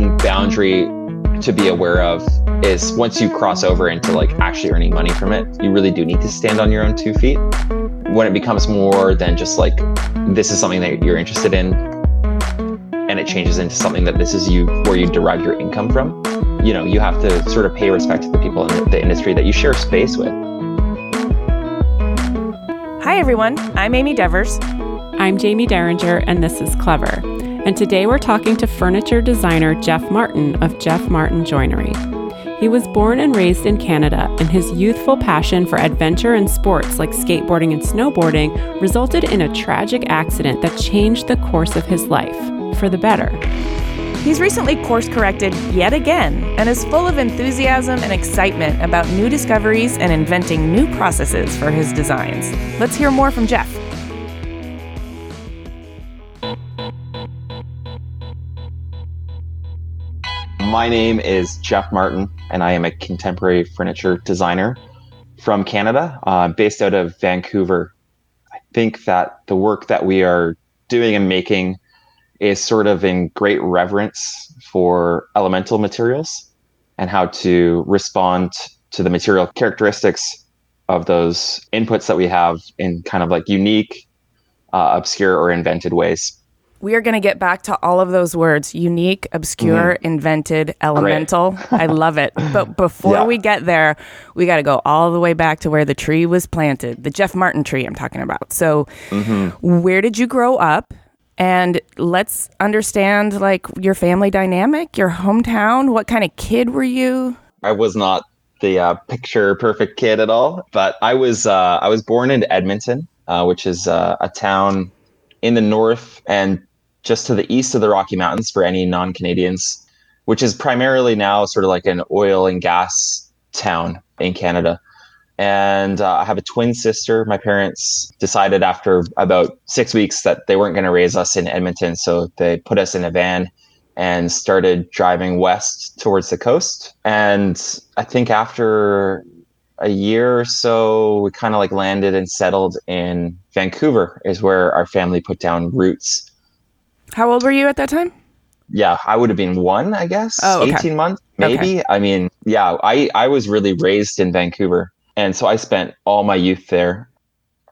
one boundary to be aware of is once you cross over into like actually earning money from it, you really do need to stand on your own 2 feet. When it becomes more than just like, this is something that you're interested in, and it changes into something that this is where you derive your income from, you have to sort of pay respect to the people in the industry that you share space with. Hi everyone, I'm Amy Devers. I'm Jaime Derringer, and this is Clever. And today we're talking to furniture designer Jeff Martin of Jeff Martin Joinery. He was born and raised in Canada, and his youthful passion for adventure and sports like skateboarding and snowboarding resulted in a tragic accident that changed the course of his life, for the better. He's recently course-corrected yet again and is full of enthusiasm and excitement about new discoveries and inventing new processes for his designs. Let's hear more from Jeff. My name is Jeff Martin, and I am a contemporary furniture designer from Canada, based out of Vancouver. I think that the work that we are doing and making is sort of in great reverence for elemental materials and how to respond to the material characteristics of those inputs that we have in kind of like unique, obscure, or invented ways. We are going to get back to all of those words: unique, obscure, invented, elemental. Great. I love it. But before we get there, we got to go all the way back to where the tree was planted, the Jeff Martin tree I'm talking about. So where did you grow up? And let's understand like your family dynamic, your hometown. What kind of kid were you? I was not the picture perfect kid at all, but I was born in Edmonton, which is a town in the north and just to the east of the Rocky Mountains for any non-Canadians, which is primarily now sort of like an oil and gas town in Canada. And I have a twin sister. My parents decided after about 6 weeks that they weren't going to raise us in Edmonton. So they put us in a van and started driving west towards the coast. And I think after a year or so, we kind of like landed and settled in Vancouver, is where our family put down roots. How old were you at that time? Yeah, I would have been 1, I guess. Oh, okay. 18 months, maybe. Okay. I mean, yeah, I was really raised in Vancouver. And so I spent all my youth there.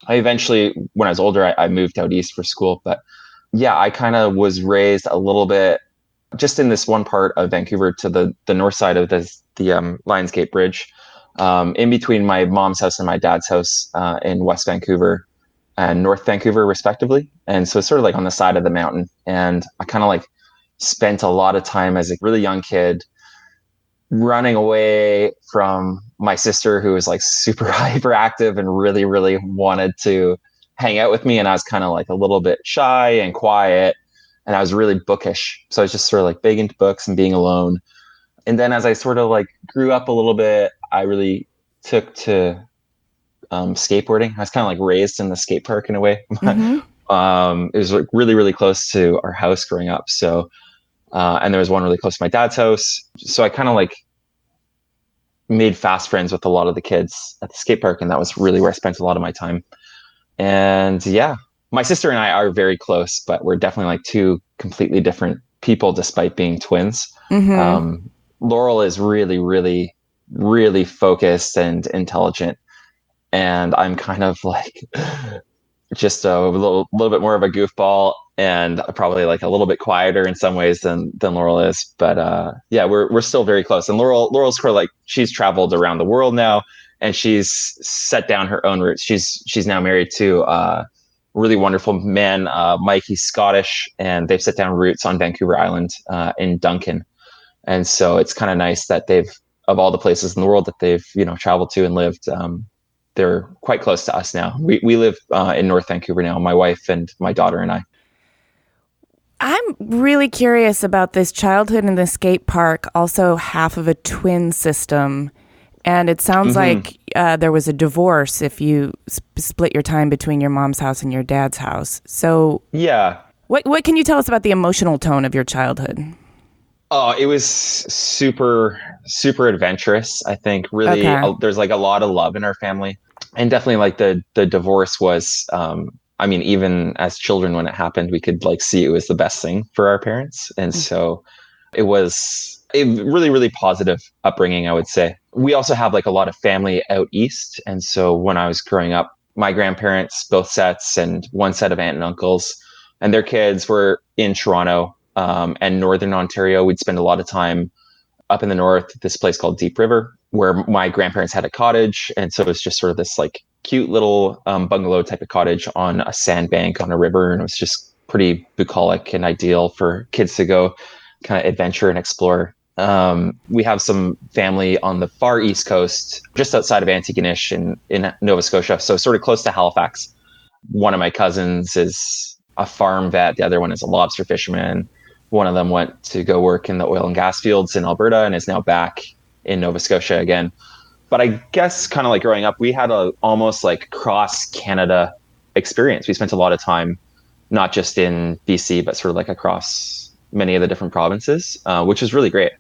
I eventually, when I was older, I moved out east for school. But yeah, I kind of was raised a little bit just in this one part of Vancouver to the north side of the Lionsgate Bridge, in between my mom's house and my dad's house in West Vancouver and North Vancouver, respectively. And so it's sort of like on the side of the mountain. And I kind of like spent a lot of time as a really young kid running away from my sister, who was like super hyperactive and really, really wanted to hang out with me. And I was kind of like a little bit shy and quiet, and I was really bookish. So I was just sort of like big into books and being alone. And then as I sort of like grew up a little bit, I really took to skateboarding. I was kind of like raised in the skate park in a way. It was like really, really close to our house growing up. So, and there was one really close to my dad's house. So I kind of like made fast friends with a lot of the kids at the skate park. And that was really where I spent a lot of my time. And yeah, my sister and I are very close, but we're definitely like two completely different people despite being twins. Laurel is really, really, really focused and intelligent. And I'm kind of like just a little bit more of a goofball and probably like a little bit quieter in some ways than Laurel is. But yeah, we're still very close. And Laurel's sort of like, she's traveled around the world now and she's set down her own roots. She's now married to a really wonderful man, Mike. He's Scottish, and they've set down roots on Vancouver Island in Duncan. And so it's kind of nice that of all the places in the world that they've, traveled to and lived, they're quite close to us now. We live in North Vancouver now, my wife and my daughter and I. I'm really curious about this childhood in the skate park, also half of a twin system. And it sounds like there was a divorce if you split your time between your mom's house and your dad's house. So yeah, what can you tell us about the emotional tone of your childhood? Oh, it was super, super adventurous. I think really there's like a lot of love in our family, and definitely like the divorce was, I mean, even as children, when it happened, we could like see it was the best thing for our parents. And so It was a really, really positive upbringing, I would say. We also have like a lot of family out east. And so when I was growing up, my grandparents, both sets, and one set of aunt and uncles, and their kids were in Toronto and Northern Ontario. We'd spend a lot of time up in the north, this place called Deep River, where my grandparents had a cottage. And so it was just sort of this like cute little bungalow type of cottage on a sandbank on a river. And it was just pretty bucolic and ideal for kids to go kind of adventure and explore. We have some family on the far east coast, just outside of Antigonish in Nova Scotia, so sort of close to Halifax. One of my cousins is a farm vet. The other one is a lobster fisherman. One of them went to go work in the oil and gas fields in Alberta and is now back in Nova Scotia again. But I guess kind of like growing up, we had a almost like cross Canada experience. We spent a lot of time, not just in BC, but sort of like across many of the different provinces, which is really great.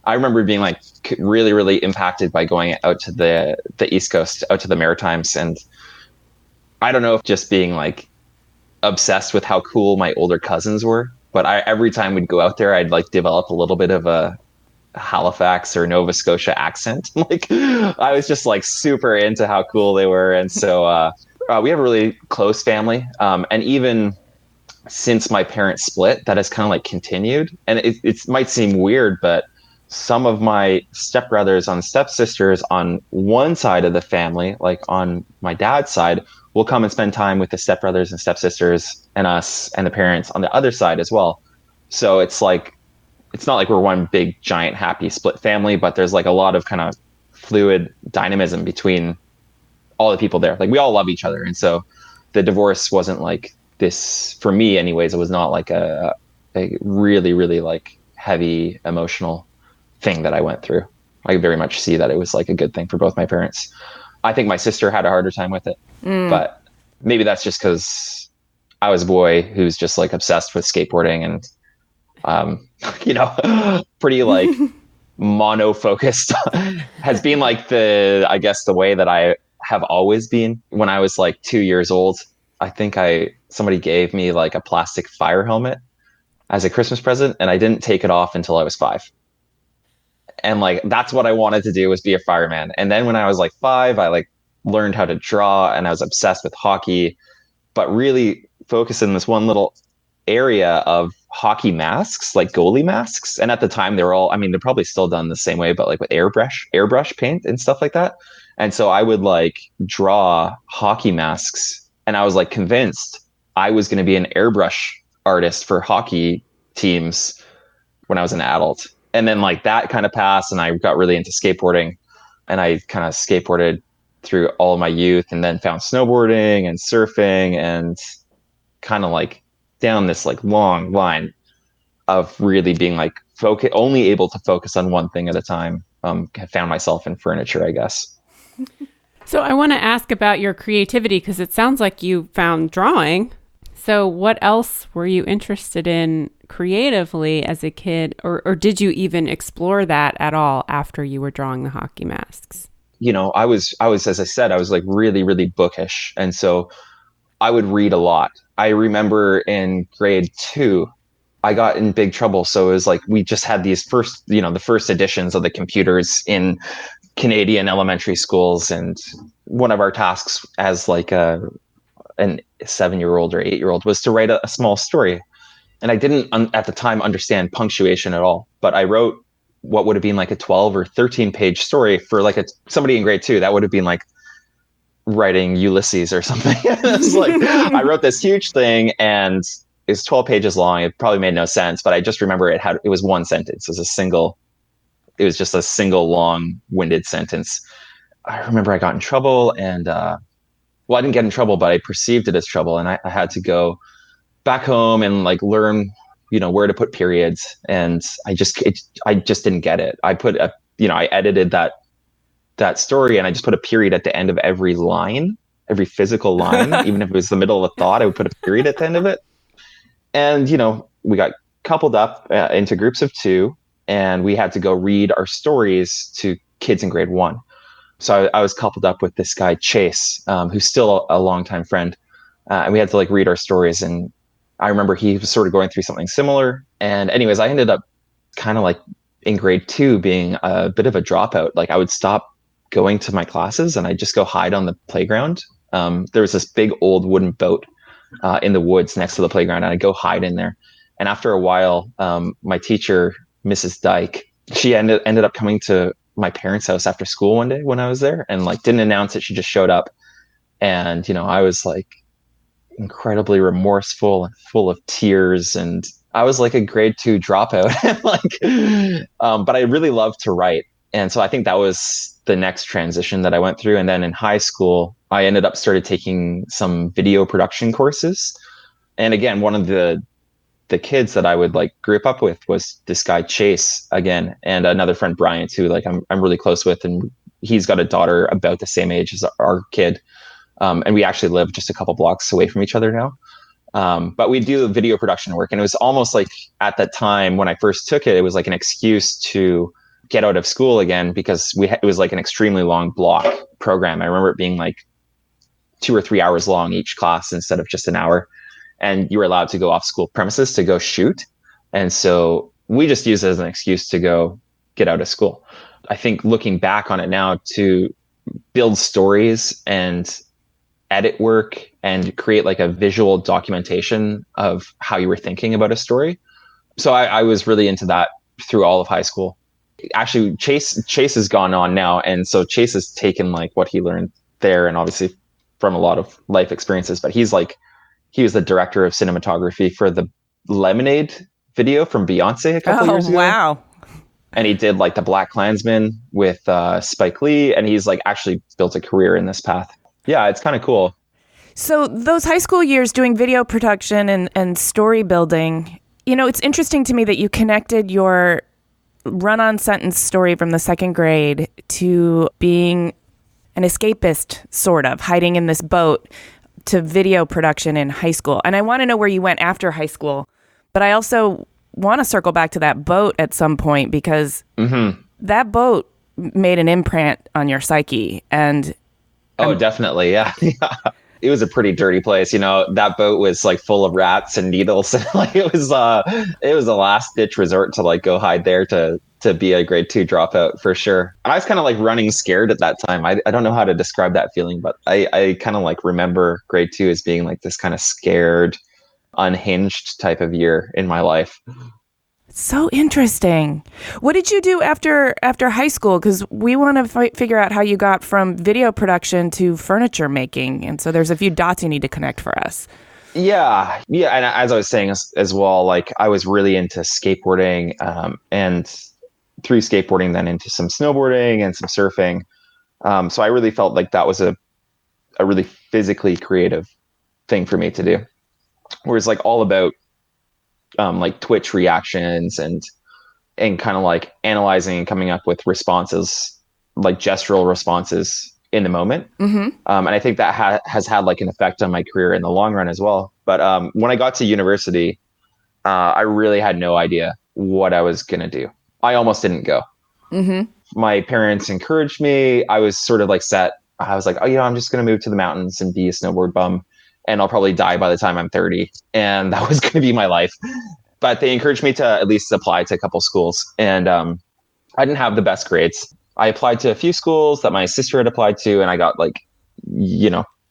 I remember being like really, really impacted by going out to the East Coast, out to the Maritimes. And I don't know if just being like obsessed with how cool my older cousins were, but every time we'd go out there, I'd like develop a little bit of a Halifax or Nova Scotia accent. Like I was just like super into how cool they were. And so we have a really close family. And even since my parents split, that has kind of like continued. And it might seem weird, but some of my stepbrothers and stepsisters on one side of the family, like on my dad's side, will come and spend time with the stepbrothers and stepsisters and us and the parents on the other side as well. So it's like, it's not like we're one big giant happy split family, but there's like a lot of kind of fluid dynamism between all the people there. Like we all love each other. And so the divorce wasn't like this, for me anyways, it was not like a really, really like heavy emotional thing that I went through. I very much see that it was like a good thing for both my parents. I think my sister had a harder time with it, but maybe that's just because I was a boy who's just like obsessed with skateboarding and, pretty like mono focused has been like I guess the way that I have always been. When I was like 2 years old, I think somebody gave me like a plastic fire helmet as a Christmas present, and I didn't take it off until I was 5. And like, that's what I wanted to do, was be a fireman. And then when I was like 5, I like learned how to draw and I was obsessed with hockey, but really focused in this one little area of hockey masks, like goalie masks. And at the time they were all, I mean, they're probably still done the same way, but like with airbrush paint and stuff like that. And so I would like draw hockey masks, and I was like convinced I was going to be an airbrush artist for hockey teams when I was an adult. And then like that kind of passed and I got really into skateboarding, and I kind of skateboarded through all of my youth, and then found snowboarding and surfing, and kind of like down this like long line of really being like only able to focus on one thing at a time. I found myself in furniture, I guess. So I want to ask about your creativity, because it sounds like you found drawing. So what else were you interested in creatively as a kid, or did you even explore that at all after you were drawing the hockey masks? You know, I was, as I said, I was like really, really bookish. And so I would read a lot. I remember in grade 2, I got in big trouble. So it was like, we just had these the first editions of the computers in Canadian elementary schools. And one of our tasks as like an 7-year-old or 8-year-old was to write a small story. And I didn't at the time understand punctuation at all, but I wrote what would have been like a 12 or 13 page story for like somebody in grade 2. That would have been like writing Ulysses or something. It's like, I wrote this huge thing and it's 12 pages long. It probably made no sense, but I just remember it was one sentence. It was just a single long winded sentence. I remember I got in trouble, and I didn't get in trouble, but I perceived it as trouble. And I had to go back home and like learn, where to put periods. And I just didn't get it. I edited that story, and I just put a period at the end of every line, every physical line. Even if it was the middle of a thought, I would put a period at the end of it. And, we got coupled up into groups of 2, and we had to go read our stories to kids in grade 1. So I was coupled up with this guy, Chase, who's still a longtime friend. And we had to like read our stories. And I remember he was sort of going through something similar. And anyways, I ended up kind of like in grade 2 being a bit of a dropout. Like I would stop going to my classes and I'd just go hide on the playground. There was this big old wooden boat in the woods next to the playground, and I'd go hide in there. And after a while, my teacher, Mrs. Dyke, she ended up coming to my parents' house after school one day when I was there, and like didn't announce it. She just showed up, and I was like incredibly remorseful and full of tears, and I was like a grade 2 dropout. But I really loved to write, and so I think that was the next transition that I went through. And then in high school, I ended up started taking some video production courses. And again, one of the kids that I would like group up with was this guy Chase again, and another friend Brian too. Like I'm really close with, and he's got a daughter about the same age as our kid. And we actually live just a couple blocks away from each other now. But we do video production work, and it was almost like at that time when I first took it, it was like an excuse to get out of school again, because it was like an extremely long block program. I remember it being like 2 or 3 hours long each class instead of just an hour. And you were allowed to go off school premises to go shoot. And so we just used it as an excuse to go get out of school. I think looking back on it now, to build stories and edit work and create like a visual documentation of how you were thinking about a story. So I was really into that through all of high school. Actually, Chase has gone on now. And so Chase has taken like what he learned there, and obviously from a lot of life experiences, but he was the director of cinematography for the Lemonade video from Beyonce a couple years ago. Wow. And he did like the Black Klansman with Spike Lee, and he's like actually built a career in this path. Yeah, it's kind of cool. So those high school years doing video production and story building, it's interesting to me that you connected your run-on sentence story from the second grade to being an escapist, sort of, hiding in this boat, to video production in high school. And I want to know where you went after high school, but I also want to circle back to that boat at some point, because that boat made an imprint on your psyche. And definitely. Yeah. It was a pretty dirty place. That boat was like full of rats and needles. And like it was a last ditch resort to like go hide there to be a grade 2 dropout for sure. I was kind of like running scared at that time. I don't know how to describe that feeling, but I kind of like remember grade 2 as being like this kind of scared, unhinged type of year in my life. So interesting. What did you do after high school? Because we want to figure out how you got from video production to furniture making. And so there's a few dots you need to connect for us. Yeah. And as I was saying as well, like I was really into skateboarding, and through skateboarding then into some snowboarding and some surfing. So I really felt like that was a really physically creative thing for me to do. Whereas like all about like Twitch reactions and kind of like analyzing and coming up with responses, like gestural responses in the moment. And I think that has had like an effect on my career in the long run as well. But when I got to university, I really had no idea what I was going to do. I almost didn't go. My parents encouraged me. I was sort of like set. I was like, I'm just going to move to the mountains and be a snowboard bum, and I'll probably die by the time I'm 30. And that was going to be my life. But they encouraged me to at least apply to a couple schools. And I didn't have the best grades. I applied to a few schools that my sister had applied to, and I got like,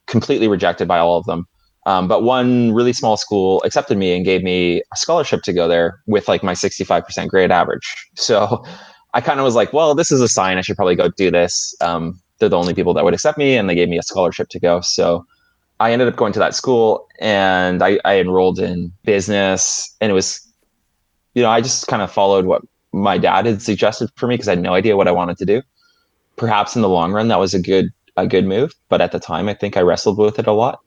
completely rejected by all of them. But one really small school accepted me and gave me a scholarship to go there with like my 65% grade average. So I kind of was like, well, this is a sign I should probably go do this. They're the only people that would accept me, and they gave me a scholarship to go. So I ended up going to that school, and I enrolled in business, and it was, I just kind of followed what my dad had suggested for me, because I had no idea what I wanted to do. Perhaps in the long run, that was a good move. But at the time, I think I wrestled with it a lot.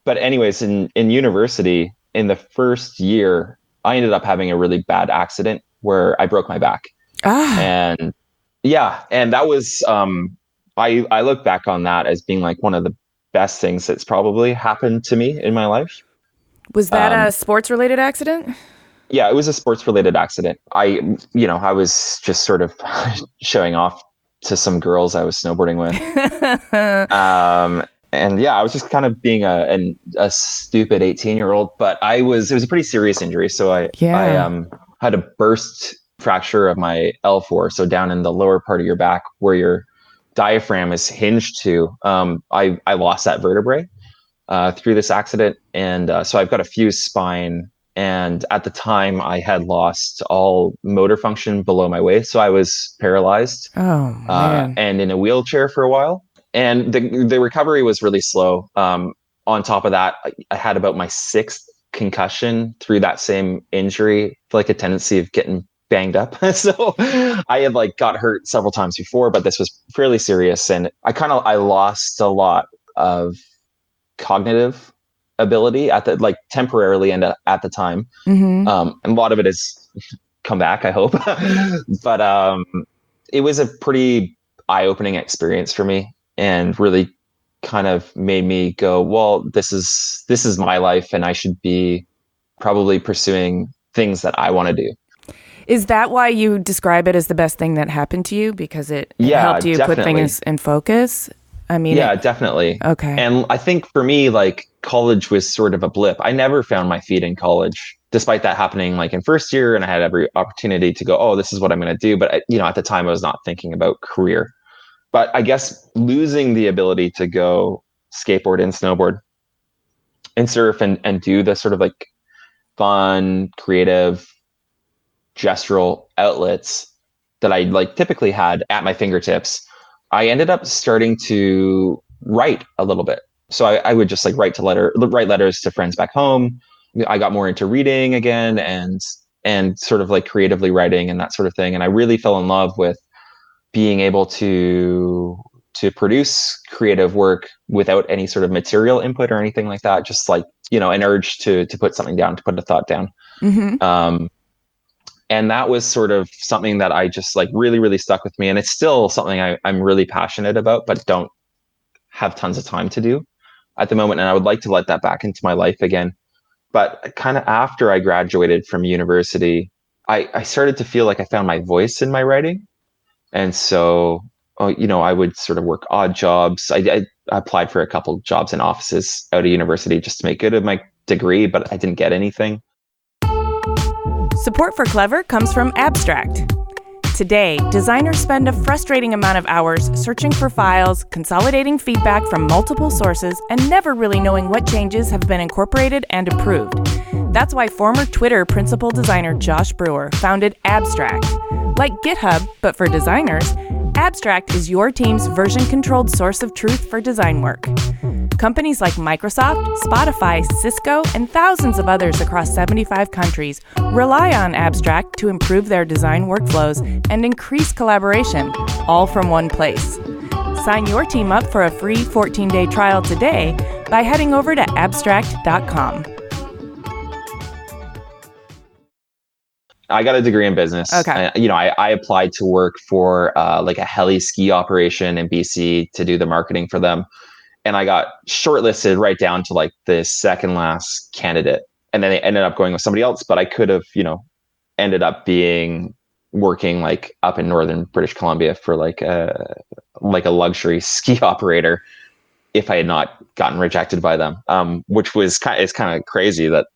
But anyways, in university, in the first year, I ended up having a really bad accident where I broke my back. And yeah, and that was, I look back on that as being like one of the best things that's probably happened to me in my life. Was that a sports related accident? Yeah, it was a sports related accident. I was just sort of showing off to some girls I was snowboarding with. And yeah, I was just kind of being a stupid 18-year-old, but it was a pretty serious injury. So I had a burst fracture of my L4. So down in the lower part of your back where your diaphragm is hinged to, I lost that vertebrae through this accident. And so I've got a fused spine. And at the time, I had lost all motor function below my waist. So I was paralyzed and in a wheelchair for a while. And the recovery was really slow. On top of that, I had about my sixth concussion through that same injury, like a tendency of getting banged up. So I had got hurt several times before, but this was fairly serious. And I lost a lot of cognitive ability temporarily and at the time. And a lot of it has come back, I hope. But it was a pretty eye-opening experience for me, and really kind of made me go, well, this is my life, and I should be probably pursuing things that I want to do. Is that why you describe it as the best thing that happened to you? Because it helped you definitely put things in focus? I mean, definitely. Okay. And I think for me, college was sort of a blip. I never found my feet in college, despite that happening in first year, and I had every opportunity to go, oh, this is what I'm going to do. But at the time I was not thinking about career. But I guess losing the ability to go skateboard and snowboard and surf and do the sort of fun, creative, gestural outlets that I typically had at my fingertips, I ended up starting to write a little bit. So I would just write letters to friends back home. I got more into reading again and sort of creatively writing and that sort of thing. And I really fell in love with being able to produce creative work without any sort of material input or anything like that. Just an urge to put something down, to put a thought down. And that was sort of something that I just really, really stuck with me. And it's still something I'm really passionate about, but don't have tons of time to do at the moment. And I would like to let that back into my life again. But kind of after I graduated from university, I started to feel like I found my voice in my writing. And so, I would sort of work odd jobs. I applied for a couple jobs in offices out of university just to make good of my degree, but I didn't get anything. Support for Clever comes from Abstract. Today, designers spend a frustrating amount of hours searching for files, consolidating feedback from multiple sources, and never really knowing what changes have been incorporated and approved. That's why former Twitter principal designer Josh Brewer founded Abstract. Like GitHub, but for designers, Abstract is your team's version-controlled source of truth for design work. Companies like Microsoft, Spotify, Cisco, and thousands of others across 75 countries rely on Abstract to improve their design workflows and increase collaboration, all from one place. Sign your team up for a free 14-day trial today by heading over to abstract.com. I got a degree in business. Okay. I applied to work for a heli ski operation in BC to do the marketing for them. And I got shortlisted right down to the second last candidate. And then they ended up going with somebody else, but I could have, ended up working up in northern British Columbia for a luxury ski operator if I had not gotten rejected by them. Which is kind of crazy that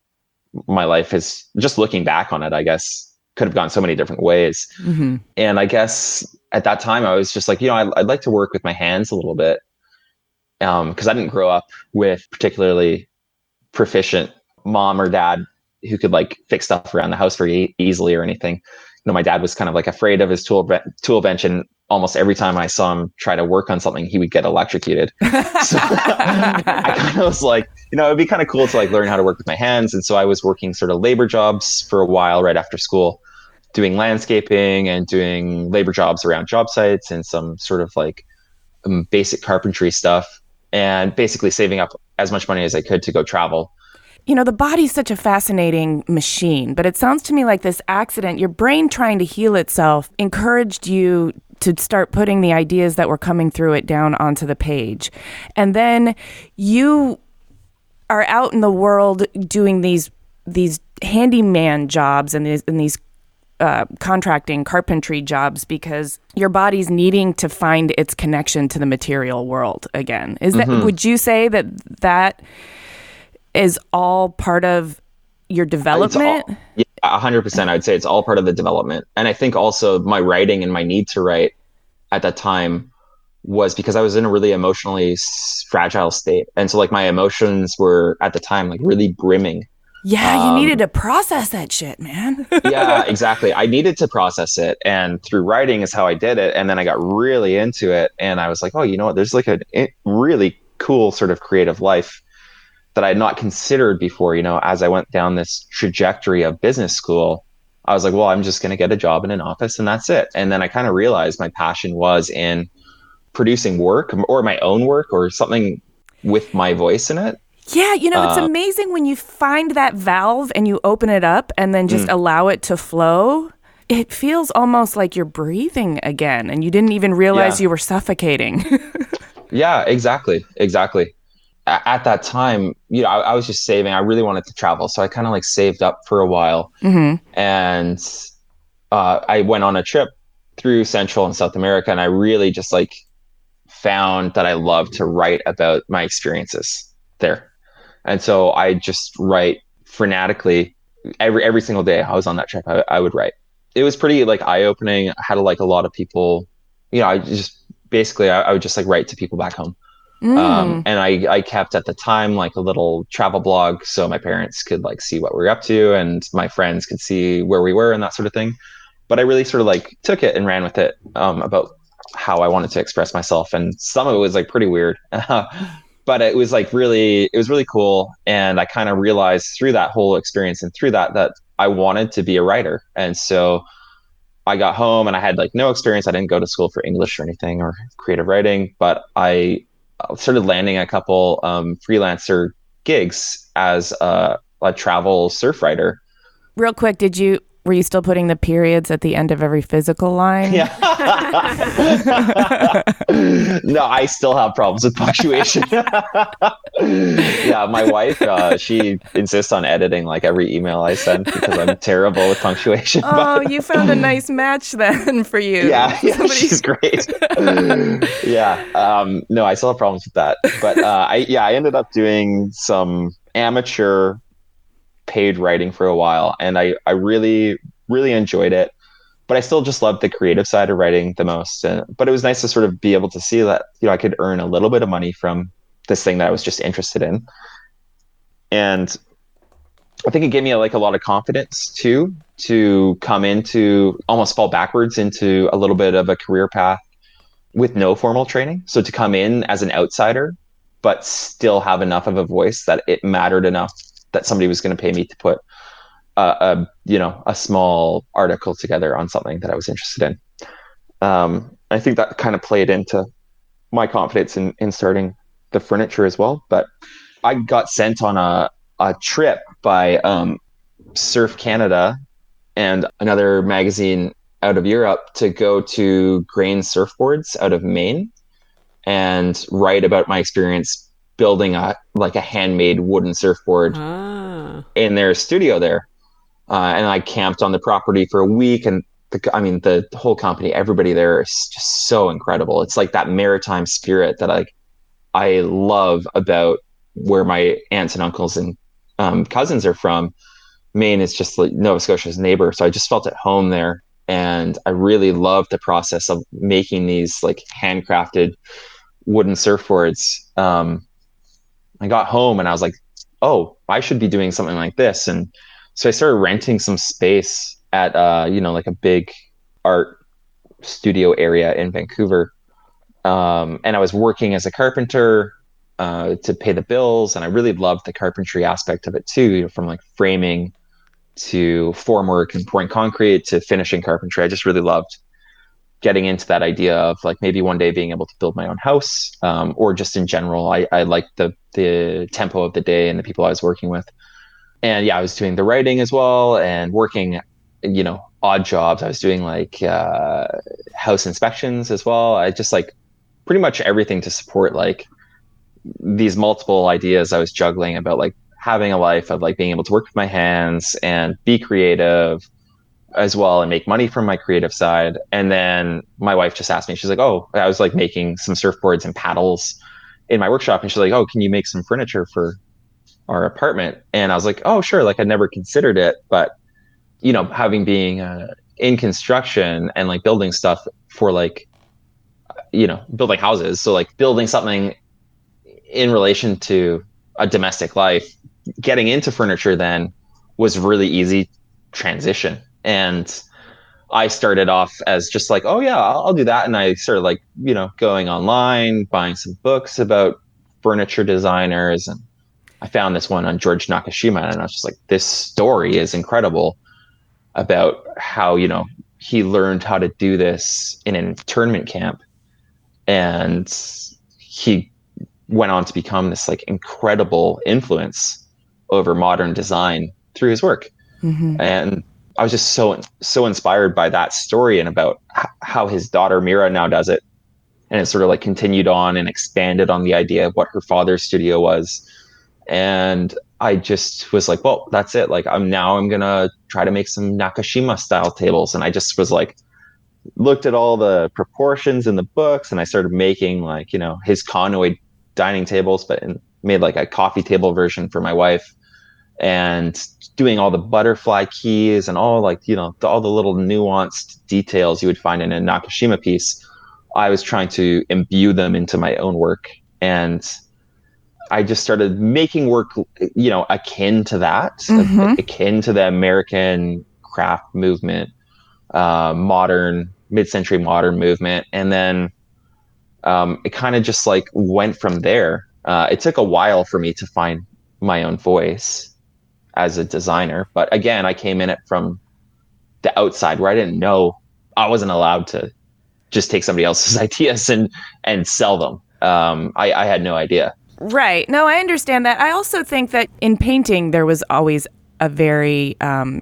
my life is, just looking back on it, I guess, could have gone so many different ways. Mm-hmm. And I guess at that time I was just I'd like to work with my hands a little bit. Because I didn't grow up with particularly proficient mom or dad who could fix stuff around the house very easily or anything. My dad was kind of afraid of his tool bench, and almost every time I saw him try to work on something, he would get electrocuted. So I kind of was it'd be kind of cool to learn how to work with my hands. And so I was working sort of labor jobs for a while right after school, doing landscaping and doing labor jobs around job sites and some sort of basic carpentry stuff, and basically saving up as much money as I could to go travel. The body's such a fascinating machine, but it sounds to me like this accident, your brain trying to heal itself, encouraged you to start putting the ideas that were coming through it down onto the page. And then you are out in the world doing these handyman jobs and these contracting carpentry jobs because your body's needing to find its connection to the material world again. Is that, would you say that is all part of your It's development? all, yeah, 100%. I'd say it's all part of the development. And I think also my writing and my need to write at that time was because I was in a really emotionally fragile state. And so like my emotions were at the time like really brimming. Yeah, you needed to process that shit, man. Yeah, exactly. I needed to process it. And through writing is how I did it. And then I got really into it. And I was like, oh, you know what? There's like a really cool sort of creative life that I had not considered before. You know, as I went down this trajectory of business school, I was like, well, I'm just going to get a job in an office and that's it. And then I kind of realized my passion was in producing work or my own work or something with my voice in it. Yeah, you know, it's amazing when you find that valve and you open it up and then just allow it to flow. It feels almost like you're breathing again and you didn't even realize you were suffocating. Yeah, exactly. Exactly. At that time, you know, I was just saving. I really wanted to travel. So I kind of like saved up for a while. And I went on a trip through Central and South America. And I really just like found that I love to write about my experiences there. And so I just write frenetically every single day I was on that trip. I would write. It was pretty like eye opening. I had like a lot of people, you know, I just basically I would just like write to people back home. And I kept at the time like a little travel blog so my parents could like see what we were up to and my friends could see where we were and that sort of thing. But I really sort of like took it and ran with it about how I wanted to express myself. And some of it was like pretty weird. But it was like it was really cool. And I kind of realized through that whole experience and through that I wanted to be a writer. And so I got home and I had like no experience. I didn't go to school for English or anything or creative writing, but I started landing a couple freelancer gigs as a travel surf writer. Real quick, were you still putting the periods at the end of every physical line? Yeah. No, I still have problems with punctuation. Yeah, my wife, she insists on editing like every email I send because I'm terrible with punctuation. Oh, you found a nice match then for you. Yeah, she's great. Yeah, no, I still have problems with that. But I ended up doing some amateur paid writing for a while and I really enjoyed it, but I still just loved the creative side of writing the most. But it was nice to sort of be able to see that, you know, I could earn a little bit of money from this thing that I was just interested in. And I think it gave me like a lot of confidence too, to come into almost fall backwards into a little bit of a career path with no formal training. So to come in as an outsider, but still have enough of a voice that it mattered enough that somebody was going to pay me to put a small article together on something that I was interested in. I think that kind of played into my confidence in starting the furniture as well. But I got sent on a trip by Surf Canada and another magazine out of Europe to go to Grain Surfboards out of Maine and write about my experience building a handmade wooden surfboard in their studio there. And I camped on the property for a week. And the whole company, everybody there is just so incredible. It's like that maritime spirit that I love about where my aunts and uncles and cousins are from. Maine is just like Nova Scotia's neighbor. So I just felt at home there. And I really loved the process of making these like handcrafted wooden surfboards. I got home and I was like, oh, I should be doing something like this. And so I started renting some space at, like a big art studio area in Vancouver. And I was working as a carpenter to pay the bills. And I really loved the carpentry aspect of it too, you know, from like framing to formwork and pouring concrete to finishing carpentry. I just really loved getting into that idea of like maybe one day being able to build my own house, or just in general. I liked the tempo of the day and the people I was working with. And yeah, I was doing the writing as well and working, you know, odd jobs. I was doing like house inspections as well. I just like pretty much everything to support like these multiple ideas I was juggling about like having a life of like being able to work with my hands and be creative as well and make money from my creative side. And then my wife just asked me, she's like, oh, I was like making some surfboards and paddles in my workshop. And she's like, oh, can you make some furniture for our apartment. And I was like, oh, sure. Like, I never considered it. But, having being in construction and like building stuff for like, building houses. So like building something in relation to a domestic life, getting into furniture then was really easy transition. And I started off as just like, oh yeah, I'll do that. And I started like, going online, buying some books about furniture designers. And I found this one on George Nakashima. And I was just like, this story is incredible about how, he learned how to do this in an internment camp. And he went on to become this like incredible influence over modern design through his work. Mm-hmm. And I was just so inspired by that story and about how his daughter Mira now does it. And it sort of like continued on and expanded on the idea of what her father's studio was. And I just was like, well, that's it. Like I'm going to try to make some Nakashima style tables. And I just was like, looked at all the proportions in the books, and I started making like, his conoid dining tables, but made like a coffee table version for my wife, and doing all the butterfly keys and all like, all the little nuanced details you would find in a Nakashima piece. I was trying to imbue them into my own work. And I just started making work, akin to that, Mm-hmm. akin to the American craft movement, mid-century modern movement. And then it kind of just like went from there. It took a while for me to find my own voice as a designer. But again, I came in it from the outside where I didn't know, I wasn't allowed to just take somebody else's ideas and sell them. I had no idea. Right. No, I understand that. I also think that in painting, there was always a very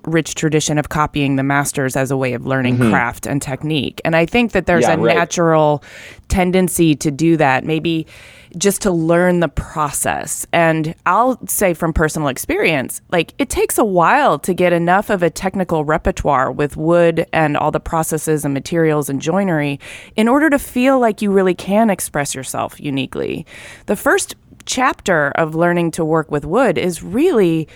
rich tradition of copying the masters as a way of learning craft and technique. And I think that there's natural tendency to do that, maybe just to learn the process. And I'll say from personal experience, like it takes a while to get enough of a technical repertoire with wood and all the processes and materials and joinery in order to feel like you really can express yourself uniquely. The first chapter of learning to work with wood is really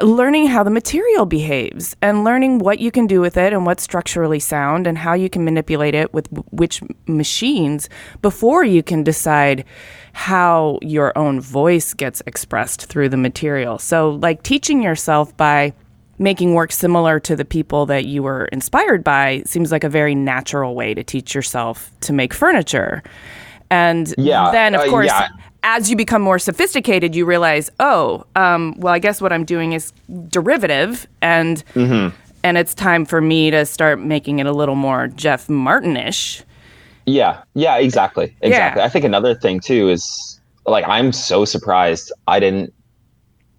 learning how the material behaves and learning what you can do with it and what's structurally sound and how you can manipulate it with which machines before you can decide how your own voice gets expressed through the material. So like teaching yourself by making work similar to the people that you were inspired by seems like a very natural way to teach yourself to make furniture. And then, of course, as you become more sophisticated, you realize, well, I guess what I'm doing is derivative, and it's time for me to start making it a little more Jeff Martin-ish. Yeah, exactly. Yeah. I think another thing, too, is, like, I'm so surprised I didn't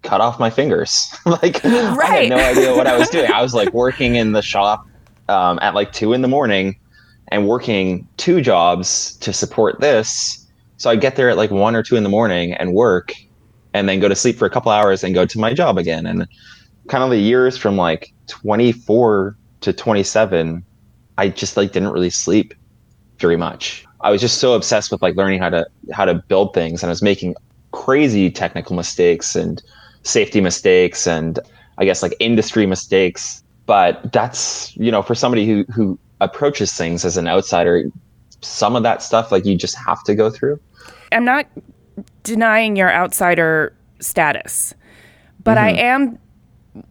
cut off my fingers. Like, I had no idea what I was doing. I was, like, working in the shop at, like, 2 a.m. and working 2 jobs to support this. So I'd get there at like 1 or 2 in the morning and work, and then go to sleep for a couple hours and go to my job again. And kind of the years from like 24 to 27, I just like didn't really sleep very much. I was just so obsessed with like learning how to build things, and I was making crazy technical mistakes and safety mistakes and I guess like industry mistakes. But that's, for somebody who approaches things as an outsider, some of that stuff like you just have to go through. I'm not denying your outsider status, but I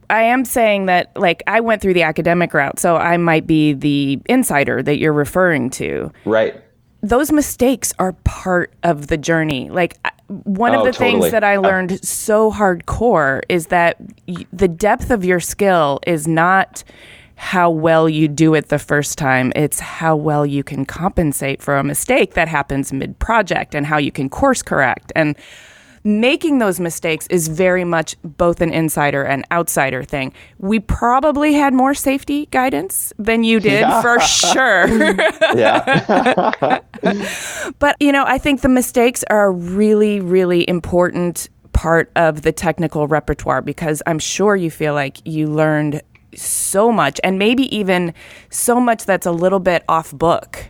am saying that like I went through the academic route, so I might be the insider that you're referring to. Right. Those mistakes are part of the journey. Like one of the things that I learned so hardcore is that the depth of your skill is not how well you do it the first time. It's how well you can compensate for a mistake that happens mid-project and how you can course correct. And making those mistakes is very much both an insider and outsider thing. We probably had more safety guidance than you did, for sure. But, I think the mistakes are a really, really important part of the technical repertoire, because I'm sure you feel like you learned so much, and maybe even so much that's a little bit off book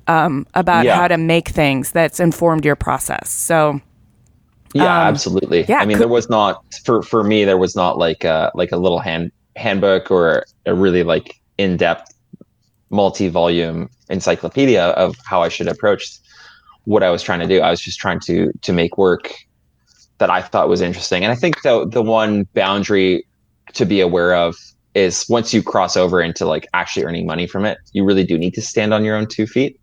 about how to make things that's informed your process. So Yeah, absolutely. Yeah, I mean, there was not for me. There was not like a little handbook or a really like in-depth multi-volume encyclopedia of how I should approach what I was trying to do. I was just trying to make work that I thought was interesting. And I think the one boundary to be aware of is once you cross over into like actually earning money from it, you really do need to stand on your own 2 feet.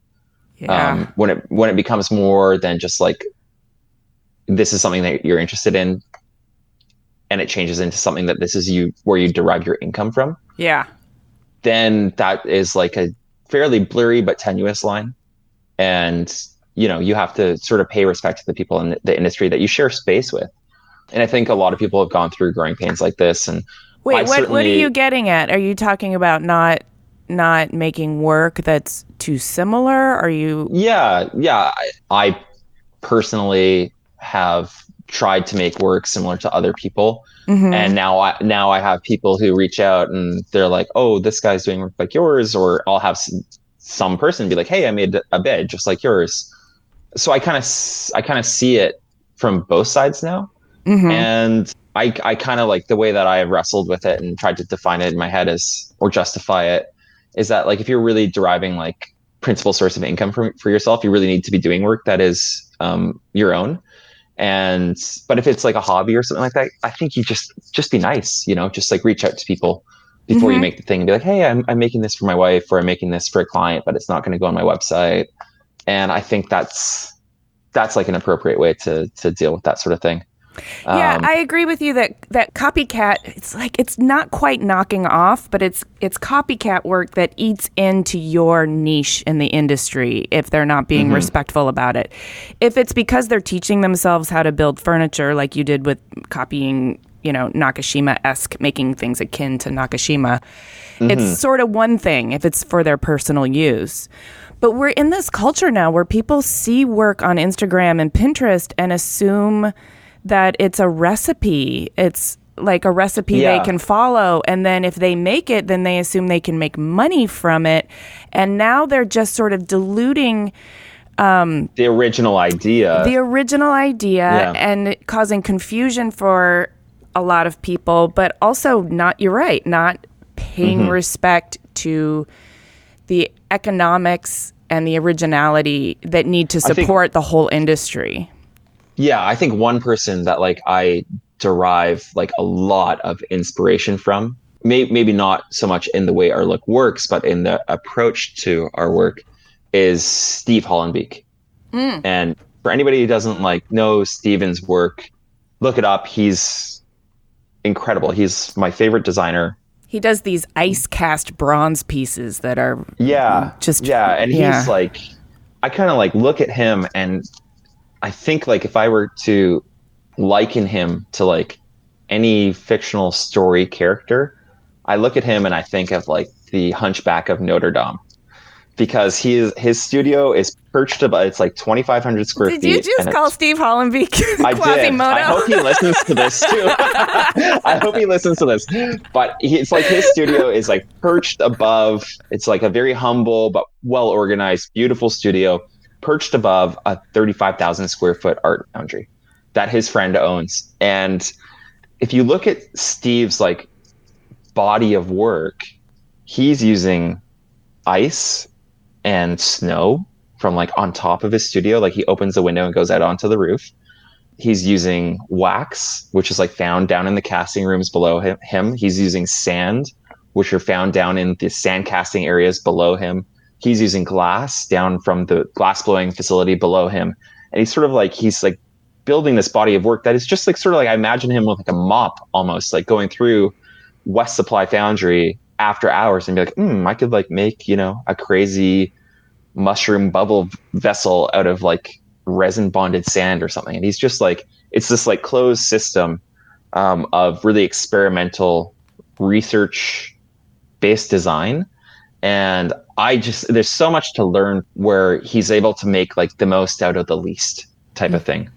yeah. When it becomes more than just like this is something that you're interested in, and it changes into something that this is where you derive your income from, Yeah. then that is like a fairly blurry but tenuous line. And you have to sort of pay respect to the people in the industry that you share space with. And I think a lot of people have gone through growing pains like this. And Wait, what are you getting at? Are you talking about not making work that's too similar? Are you? Yeah. I personally have tried to make work similar to other people. And now I have people who reach out and they're like, oh, this guy's doing work like yours. Or I'll have some person be like, hey, I made a bed just like yours. So I kind of see it from both sides now. And I kind of like the way that I have wrestled with it and tried to define it in my head or justify it is that like if you're really deriving like principal source of income for yourself, you really need to be doing work that is your own. But if it's like a hobby or something like that, I think you just be nice, just like reach out to people before you make the thing and be like, hey, I'm making this for my wife, or I'm making this for a client, but it's not going to go on my website. And I think that's like an appropriate way to deal with that sort of thing. Yeah, I agree with you that copycat, it's like it's not quite knocking off, but it's copycat work that eats into your niche in the industry if they're not being respectful about it. If it's because they're teaching themselves how to build furniture like you did with copying, Nakashima-esque, making things akin to Nakashima, it's sort of one thing if it's for their personal use. But we're in this culture now where people see work on Instagram and Pinterest and assume that it's a recipe. It's like a recipe they can follow. And then if they make it, then they assume they can make money from it. And now they're just sort of diluting the original idea. And causing confusion for a lot of people, but also you're right, not paying respect to the economics and the originality that need to support the whole industry. Yeah, I think one person that like I derive like a lot of inspiration from, maybe not so much in the way our look works, but in the approach to our work, is Steve Hollenbeek. And for anybody who doesn't like know Steven's work, look it up. He's incredible. He's my favorite designer. He does these ice cast bronze pieces that are he's like, I kind of like look at him and I think like if I were to liken him to like any fictional story character, I look at him and I think of like the Hunchback of Notre Dame, because his studio is perched above, it's like 2,500 square feet. Did you just call Steve Hollenbeek Quasimodo? I hope he listens to this too. I hope he listens to this. But it's like his studio is like perched above, it's like a very humble but well organized, beautiful studio, perched above a 35,000 square foot art foundry that his friend owns. And if you look at Steve's like body of work, he's using ice and snow from like on top of his studio. Like he opens the window and goes out onto the roof. He's using wax, which is like found down in the casting rooms below him. He's using sand, which are found down in the sand casting areas below him. He's using glass down from the glass blowing facility below him. And he's like building this body of work that is just like sort of like, I imagine him with like a mop almost, like going through West Supply Foundry after hours and be like, I could like make, a crazy mushroom bubble vessel out of like resin bonded sand or something. And he's just like, it's this like closed system of really experimental research based design. And there's so much to learn where he's able to make like the most out of the least type of thing.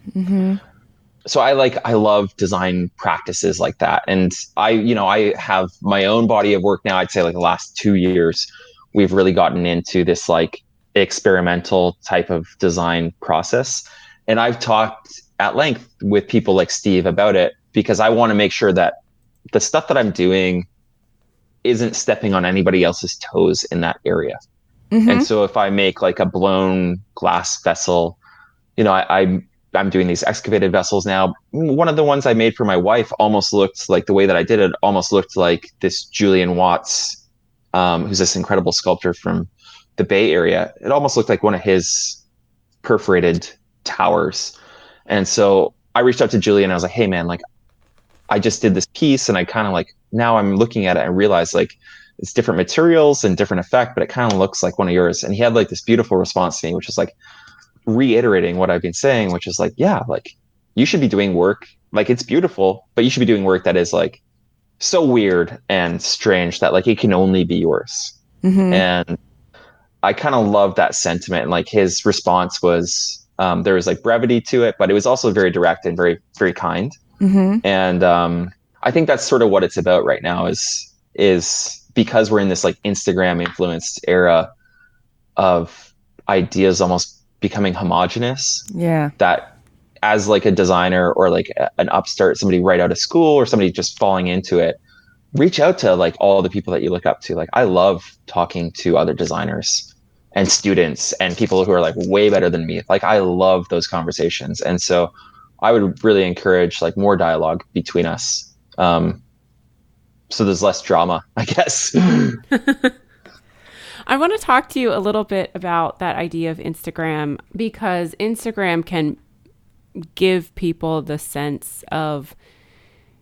So I love design practices like that. And I have my own body of work now. I'd say like the last 2 years, we've really gotten into this like experimental type of design process. And I've talked at length with people like Steve about it, because I want to make sure that the stuff that I'm doing isn't stepping on anybody else's toes in that area. And so if I make like a blown glass vessel, I'm doing these excavated vessels now. One of the ones I made for my wife almost looked like, the way that I did it almost looked like this Julian Watts, who's this incredible sculptor from the Bay Area. It almost looked like one of his perforated towers. And so I reached out to Julian and I was like, hey man, like I just did this piece and I kind of like, now I'm looking at it and realize like it's different materials and different effect, but it kind of looks like one of yours. And he had like this beautiful response to me, which is like reiterating what I've been saying, which is like, yeah, like you should be doing work, like it's beautiful, but you should be doing work that is like so weird and strange that like it can only be yours. And I kind of love that sentiment. And like his response was, there was like brevity to it, but it was also very direct and very, very kind. And I think that's sort of what it's about right now is because we're in this like Instagram influenced era of ideas almost becoming homogenous. Yeah. That as like a designer or like an upstart, somebody right out of school or somebody just falling into it, reach out to like all the people that you look up to. Like I love talking to other designers and students and people who are like way better than me. Like I love those conversations. And so I would really encourage like more dialogue between us. So there's less drama, I guess. I want to talk to you a little bit about that idea of Instagram, because Instagram can give people the sense of